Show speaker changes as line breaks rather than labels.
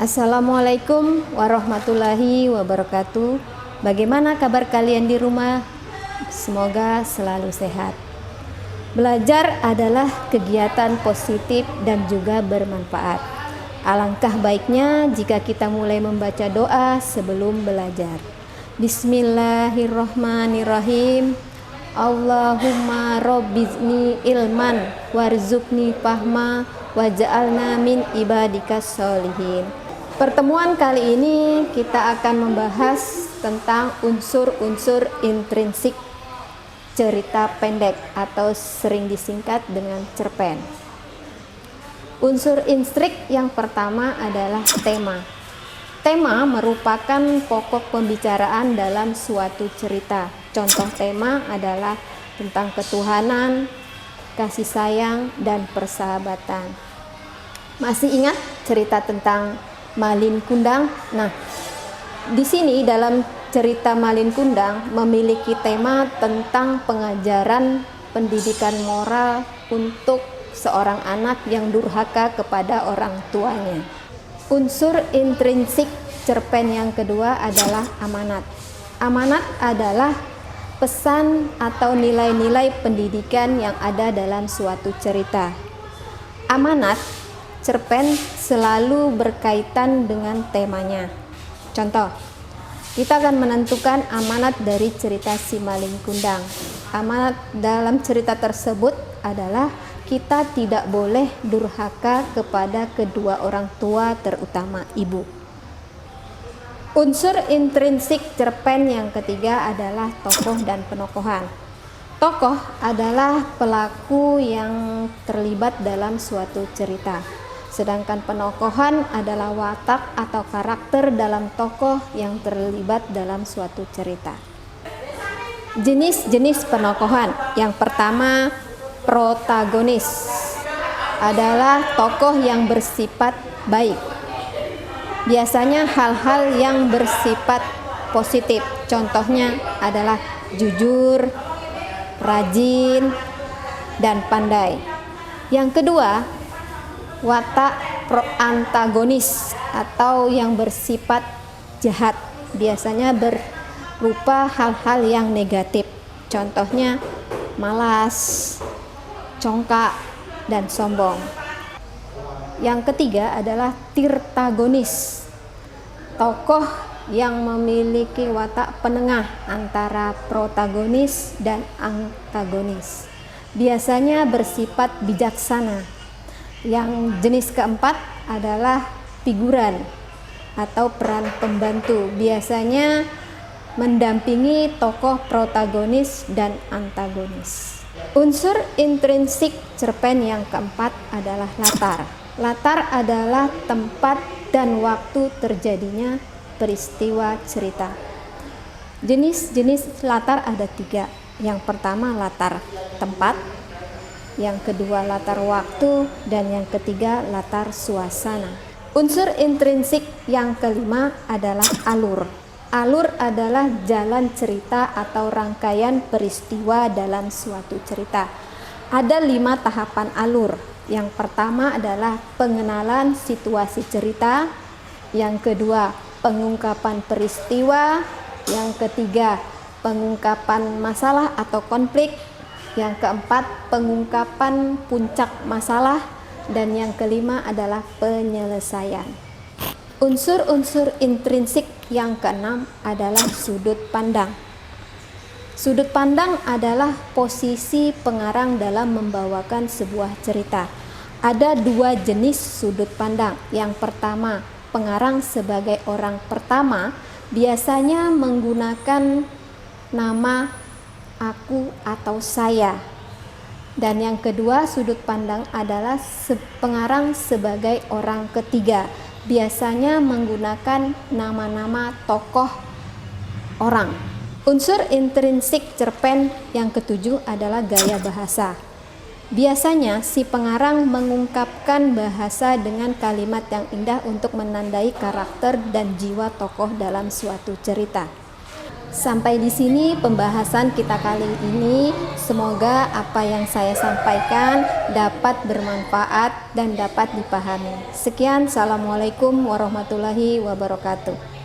Assalamualaikum warahmatullahi wabarakatuh. Bagaimana kabar kalian di rumah? Semoga selalu sehat. Belajar adalah kegiatan positif dan juga bermanfaat. Alangkah baiknya jika kita mulai membaca doa sebelum belajar. Bismillahirrahmanirrahim. Allahumma robbizni ilman warzuqni fahma waj'alna min ibadikas sholihin. Pertemuan kali ini kita akan membahas tentang unsur-unsur intrinsik cerita pendek atau sering disingkat dengan cerpen. Unsur intrinsik yang pertama adalah tema. Tema merupakan pokok pembicaraan dalam suatu cerita. Contoh tema adalah tentang ketuhanan, kasih sayang, dan persahabatan. Masih ingat cerita tentang Malin Kundang? Nah, di sini dalam cerita Malin Kundang memiliki tema tentang pengajaran pendidikan moral untuk seorang anak yang durhaka kepada orang tuanya. Unsur intrinsik cerpen yang kedua adalah amanat. Amanat adalah pesan atau nilai-nilai pendidikan yang ada dalam suatu cerita. Amanat cerpen selalu berkaitan dengan temanya. Contoh, kita akan menentukan amanat dari cerita si Malin Kundang. Amanat dalam cerita tersebut adalah kita tidak boleh durhaka kepada kedua orang tua, terutama ibu. Unsur intrinsik cerpen yang ketiga adalah tokoh dan penokohan. Tokoh adalah pelaku yang terlibat dalam suatu cerita. Sedangkan penokohan adalah watak atau karakter dalam tokoh yang terlibat dalam suatu cerita. Jenis-jenis penokohan. Yang pertama, protagonis adalah tokoh yang bersifat baik. Biasanya hal-hal yang bersifat positif. Contohnya adalah jujur, rajin, dan pandai. Yang kedua, watak proantagonis atau yang bersifat jahat, biasanya berupa hal-hal yang negatif. Contohnya malas, congkak, dan sombong. Yang ketiga adalah tirtagonis, tokoh yang memiliki watak penengah antara protagonis dan antagonis, biasanya bersifat bijaksana. Yang jenis keempat adalah figuran atau peran pembantu, biasanya mendampingi tokoh protagonis dan antagonis. Unsur intrinsik cerpen yang keempat adalah latar. Latar adalah tempat dan waktu terjadinya peristiwa cerita. Jenis-jenis latar ada 3. Yang pertama latar tempat, yang kedua latar waktu, dan yang ketiga latar suasana. Unsur intrinsik yang kelima adalah alur. Alur adalah jalan cerita atau rangkaian peristiwa dalam suatu cerita. Ada 5 tahapan alur. Yang pertama adalah pengenalan situasi cerita, yang kedua pengungkapan peristiwa, yang ketiga pengungkapan masalah atau konflik, yang keempat pengungkapan puncak masalah, dan yang kelima adalah penyelesaian. Unsur-unsur intrinsik yang keenam adalah sudut pandang. Sudut pandang adalah posisi pengarang dalam membawakan sebuah cerita. Ada 2 jenis sudut pandang. Yang pertama, pengarang sebagai orang pertama biasanya menggunakan nama aku atau saya. Dan yang kedua, sudut pandang adalah pengarang sebagai orang ketiga, biasanya menggunakan nama-nama tokoh orang. Unsur intrinsik cerpen yang ketujuh adalah gaya bahasa. Biasanya si pengarang mengungkapkan bahasa dengan kalimat yang indah untuk menandai karakter dan jiwa tokoh dalam suatu cerita. Sampai di sini pembahasan kita kali ini. Semoga apa yang saya sampaikan dapat bermanfaat dan dapat dipahami. Sekian, assalamualaikum warahmatullahi wabarakatuh.